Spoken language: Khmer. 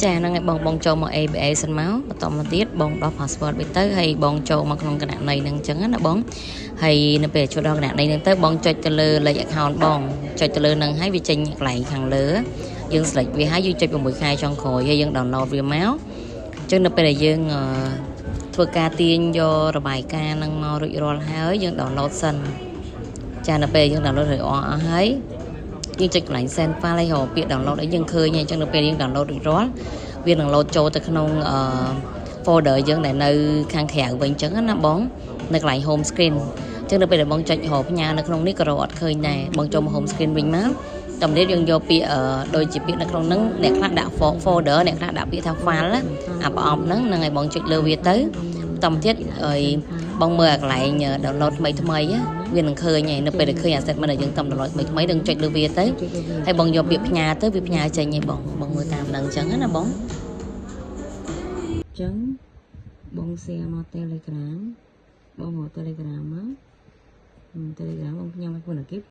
ចាហ្នឹងឯងបងចូលមក ABA សិនមកបន្តមកទៀតបងដោះ password វាទៅហើយបងចូលមកក្នុងគណនីហ្នឹងអញ្ចឹងណាបងហើយនៅពេលចូលដល់គណនីហ្នឹងទៅបងចុចទៅលើលេខ account បងចុចទៅលើហ្នឹងហើយវាចេញកន្លែងខាងលើយើង select វាហើយយើងចុច6ខែចុងក្រោយហើយយើង download វាមកអញ្ចឹងនៅពេលដែលយើងធ្វើការទាញយករបាយការណ៍ហ្នឹងមករួចរាល់ហើយយើង download សិនចានៅពេលយើង download រួចអស់ហើយយើងចុចកន្លែង send file ហើយរកពាក្យ download ឲ្យយើងឃើញហើយអញ្ចឹងនៅពេលយើង download រួចរាល់វានឹង load ចូលទៅក្នុងfolder យើងដែលនៅខាងក្រៅវិញអញ្ចឹងណាបងនៅកន្លែង home screen អញ្ចឹងនៅពេលដែលបងចុចរកផ្ញើនៅក្នុងនេះក៏រកអត់ឃើញដែរបងចូលមក home screen វិញមកតាមនេះយើងយកពាក្យដូចជាពាក្យនៅក្នុងហ្នឹងអ្នកខ្លះដាក់ folder អ្នកខ្លះដាក់ពាក្យថា file អាប្រអប់ហ្នឹងនឹងឲ្យបងចុចលើវាទៅបន្តទៀតហើយបងមើលកន្លែង download ថ្មីវានឹងឃើញហើយនៅពេលដែលឃើញ asset មិនដែលយើងតំ download ថ្មីនឹងចុចលើវាទៅហើយបងយកពាក្យផ្ញើទៅវាផ្ញើចេញឲ្យបងមើលតាមហ្នឹងអញ្ចឹងណាបងអញ្ចឹងបង share មក Telegram បងមក Telegram មក Telegram បងផ្ញើមកពួកអ្នកគេ